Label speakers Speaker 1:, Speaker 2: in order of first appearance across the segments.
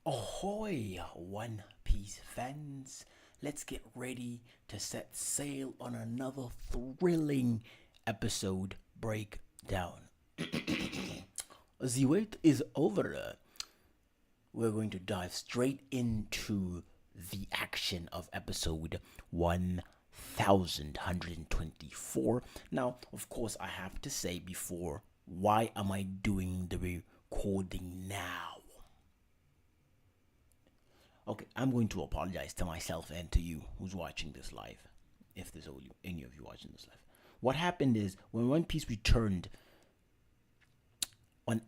Speaker 1: Ahoy, One Piece fans! Let's get ready to set sail on another thrilling episode breakdown. The wait is over. We're going to dive straight into the action of episode 1124. Now, of course, I have to say before, why am I doing the recording now? Okay, I'm going to apologize to myself and to you who's watching this live, if there's any of you watching this live. What happened is when One Piece returned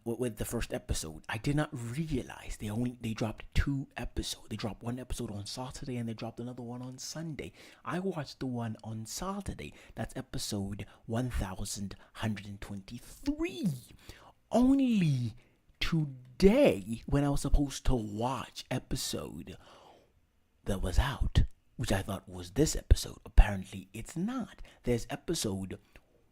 Speaker 1: with the first episode, I did not realize they dropped 2 episodes. They dropped 1 episode on Saturday and they dropped another one on Sunday. I watched the one on Saturday. That's episode 1123. Only today, when I was supposed to watch episode that was out, which I thought was this episode, apparently it's not. There's episode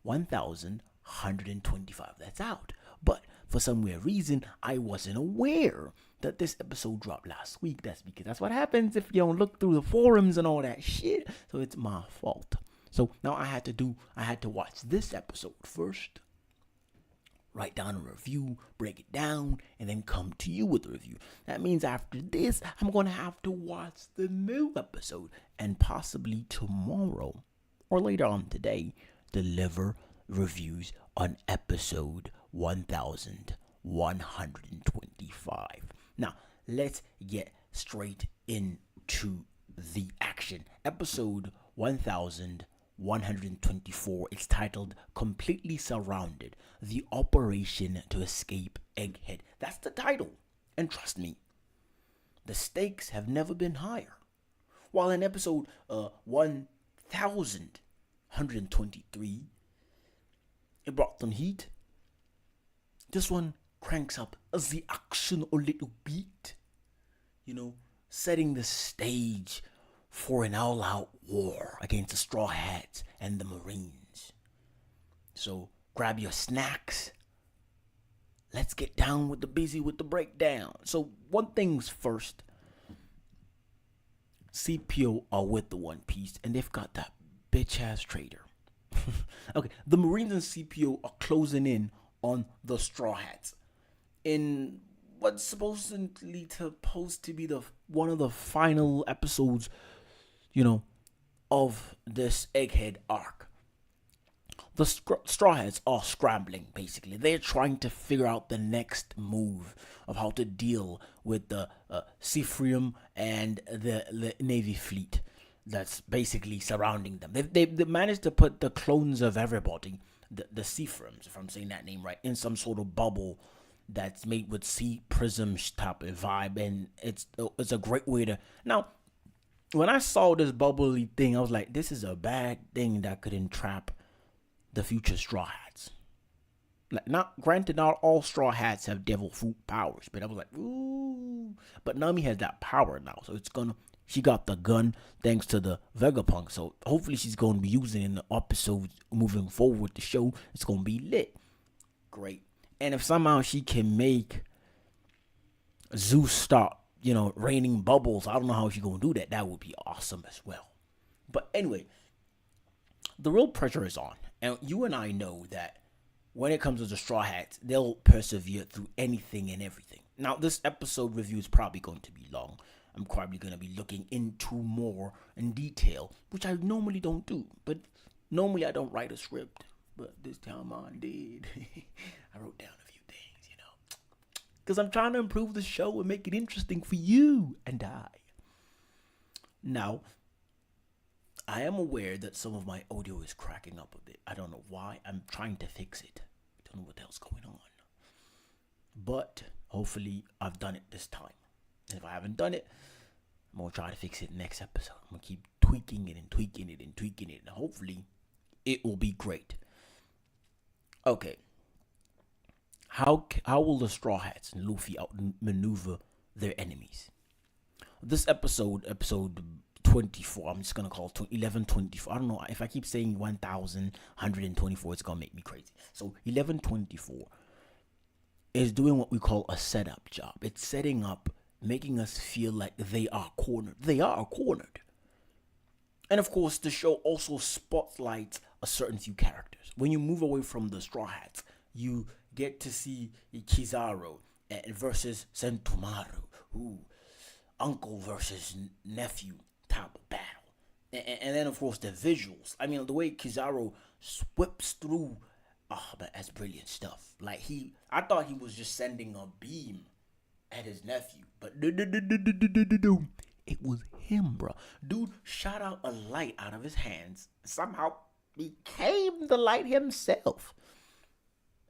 Speaker 1: 1125 that's out, but for some weird reason I wasn't aware that this episode dropped last week. That's because that's what happens if you don't look through the forums and all that shit. So it's my fault. So now I had to watch this episode first, write down a review, break it down, and then come to you with a review. That means after this, I'm going to have to watch the new episode and possibly tomorrow or later on today deliver reviews on episode 1125. Now, let's get straight into the action. Episode 1124 is titled Completely Surrounded, the Operation to Escape Egghead. That's the title. And trust me, the stakes have never been higher. While in episode 1123, it brought some heat, this one cranks up the action a little bit. Setting the stage for an all-out war against the Straw Hats and the Marines. So grab your snacks. Let's get down with the breakdown. So one thing's first. CPO are with the One Piece and they've got that bitch-ass trader. Okay, the Marines and CPO are closing in on the Straw Hats in what's supposedly supposed to be one of the final episodes, of this Egghead arc. The Straw Hats are scrambling, basically. They're trying to figure out the next move of how to deal with the Seraphim and the Navy fleet that's basically surrounding them. They managed to put the clones of everybody, the Seraphims, if I'm saying that name right, in some sort of bubble that's made with sea prism type of vibe, and it's a great way to. Now, when I saw this bubbly thing, I was like, this is a bad thing that could entrap the future Straw Hats. Not all Straw Hats have devil fruit powers, but I was like, ooh. But Nami has that power now, so she got the gun thanks to the Vegapunk, so hopefully she's going to be using it in the episodes moving forward with the show. It's going to be lit. Great. And if somehow she can make Zeus start, raining bubbles, I don't know how she's going to do that. That would be awesome as well. But anyway, the real pressure is on. And you and I know that when it comes to the Straw Hats, they'll persevere through anything and everything. Now, this episode review is probably going to be long. I'm probably going to be looking into more in detail, which I normally don't do. But normally I don't write a script. But this time I did. I wrote down a few things, because I'm trying to improve the show and make it interesting for you and I. Now, I am aware that some of my audio is cracking up a bit. I don't know why. I'm trying to fix it. I don't know what the hell's going on. But hopefully I've done it this time. And if I haven't done it, I'm going to try to fix it next episode. I'm going to keep tweaking it and tweaking it and tweaking it. And hopefully it will be great. Okay. How will the Straw Hats and Luffy outmaneuver their enemies? This episode 24, I'm just going to call it 1124. I don't know. If I keep saying 1124, it's going to make me crazy. So 1124 is doing what we call a setup job. It's setting up making us feel like they are cornered. They are cornered. And of course, the show also spotlights a certain few characters. When you move away from the Straw Hats, you get to see Kizaru versus Sentomaru, who uncle versus nephew type of battle. And then, of course, the visuals. I mean, the way Kizaru whips through, oh, but that's brilliant stuff. Like, I thought he was just sending a beam at his nephew, but it was him, bro. Dude shot out a light out of his hands, somehow became the light himself.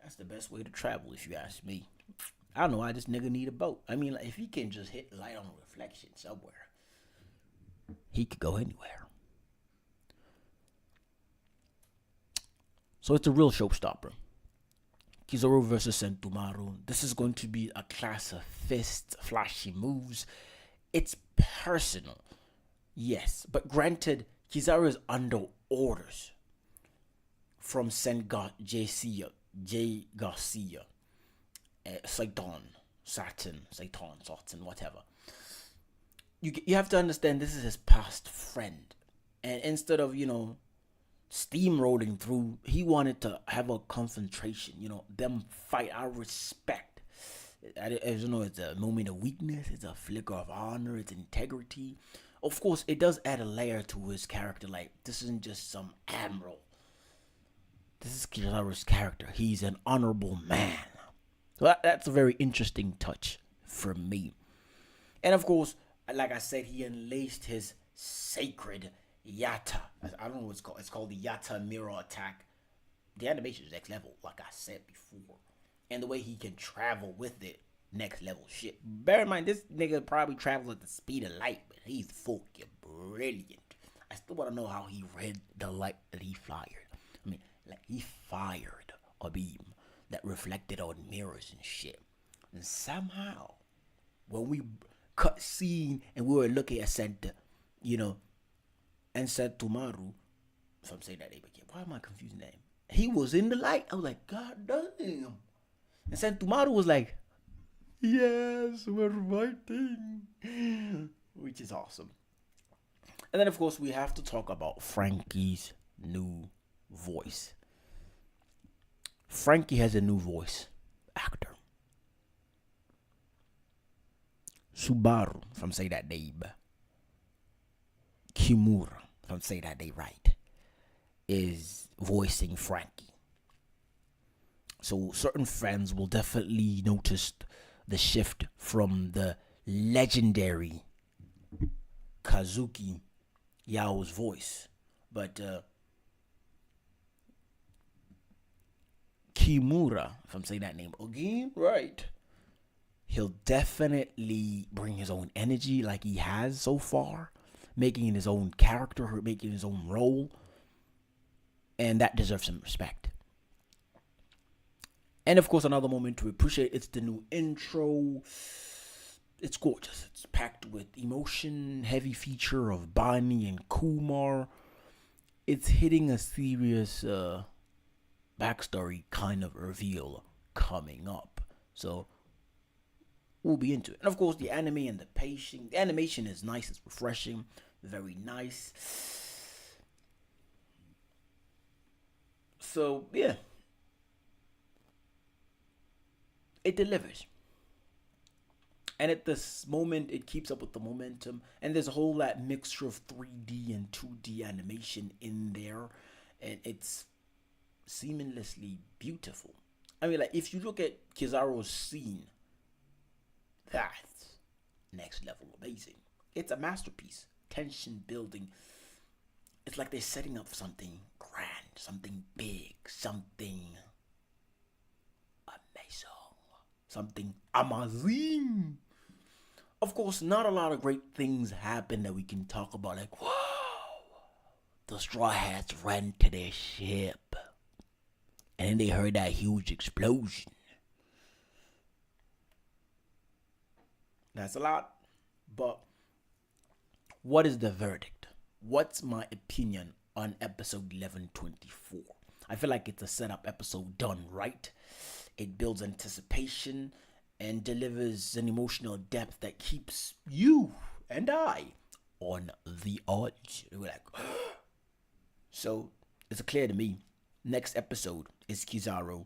Speaker 1: That's the best way to travel, if you ask me. I don't know why this nigga need a boat. I mean, like, if he can just hit light on a reflection somewhere, he could go anywhere. So it's a real showstopper. Kizaru versus Sentomaru. This is going to be a class of fists, flashy moves. It's personal, yes, but granted, Kizaru is under orders from J. Garcia, Satan, whatever. You have to understand this is his past friend, and instead of steamrolling through, he wanted to have a confrontation. Them fight. I respect. As you know, it's a moment of weakness. It's a flicker of honor. It's integrity. Of course, it does add a layer to his character. Like, this isn't just some admiral. This is Kizaru's character. He's an honorable man. So that's a very interesting touch for me. And of course, like I said, he unleashed his sacred Yata. I don't know what it's called. It's called the Yata Mirror Attack. The animation is next level, like I said before. And the way he can travel with it, next level shit. Bear in mind, this nigga probably travels at the speed of light, but he's fucking brilliant. I still want to know how he read the light that he fired. I mean, like, he fired a beam that reflected on mirrors and shit. And somehow, when we cut scene and we were looking at Santa, and Sentomaru, if I'm saying that name again, why am I confusing that name? He was in the light. I was like, God damn. And Sentomaru was like, yes, we're fighting. Which is awesome. And then, of course, we have to talk about Frankie's new voice. Frankie has a new voice actor. Subaru, if I'm saying that name. Kimura, if I'm saying that name right, is voicing Frankie. So certain fans will definitely notice the shift from the legendary Kazuki Yao's voice. But Kimura, if I'm saying that name again right, he'll definitely bring his own energy like he has so far, making it his own character, making his own role. And that deserves some respect. And of course, another moment to appreciate, it's the new intro. It's gorgeous. It's packed with emotion, heavy feature of Bonnie and Kumar. It's hitting a serious backstory kind of reveal coming up. So we'll be into it. And of course, the anime and the pacing. The animation is nice. It's refreshing. Very nice. So, yeah. It delivers. And at this moment, it keeps up with the momentum. And there's a whole lot mixture of 3D and 2D animation in there. And it's seamlessly beautiful. I mean, like, if you look at Kizaru's scene, that's next level amazing. It's a masterpiece. Tension building. It's like they're setting up something grand, something big, something amazing, something amazing. Of course, not a lot of great things happen that we can talk about. Like, wow, the Straw Hats ran to their ship, and then they heard that huge explosion. That's a lot, but what is the verdict? What's my opinion on episode 1124? I feel like it's a setup episode done right. It builds anticipation. and delivers an emotional depth that keeps you and I on the edge. We're like, so it's clear to me. Next episode is Kizaru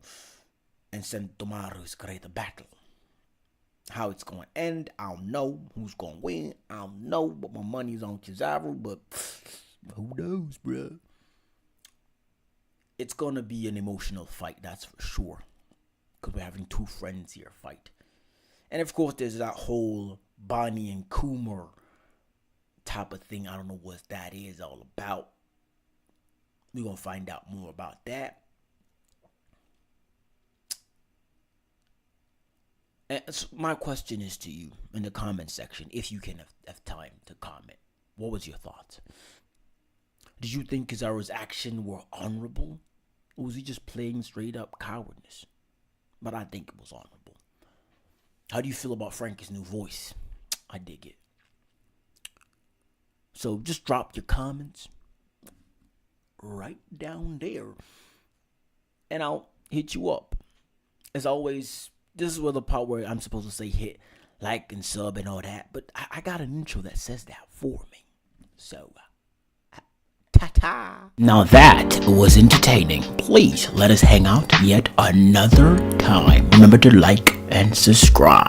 Speaker 1: and Sentomaru's great battle. How it's going to end, I don't know. Who's going to win, I don't know. But my money's on Kizaru, but who knows, bro? It's going to be an emotional fight, that's for sure. Because we're having two friends here fight. And of course, there's that whole Bonnie and Coomer type of thing. I don't know what that is all about. We're going to find out more about that. And so my question is to you in the comment section, if you can have time to comment. What was your thoughts? Did you think Kizaru's actions were honorable? Or was he just playing straight up cowardness? But I think it was honorable. How do you feel about Frankie's new voice? I dig it. So just drop your comments right down there. And I'll hit you up. As always, this is where the part where I'm supposed to say hit like and sub and all that. But I got an intro that says that for me. So, ta-ta. Now that was entertaining. Please let us hang out yet another time. Remember to like and subscribe.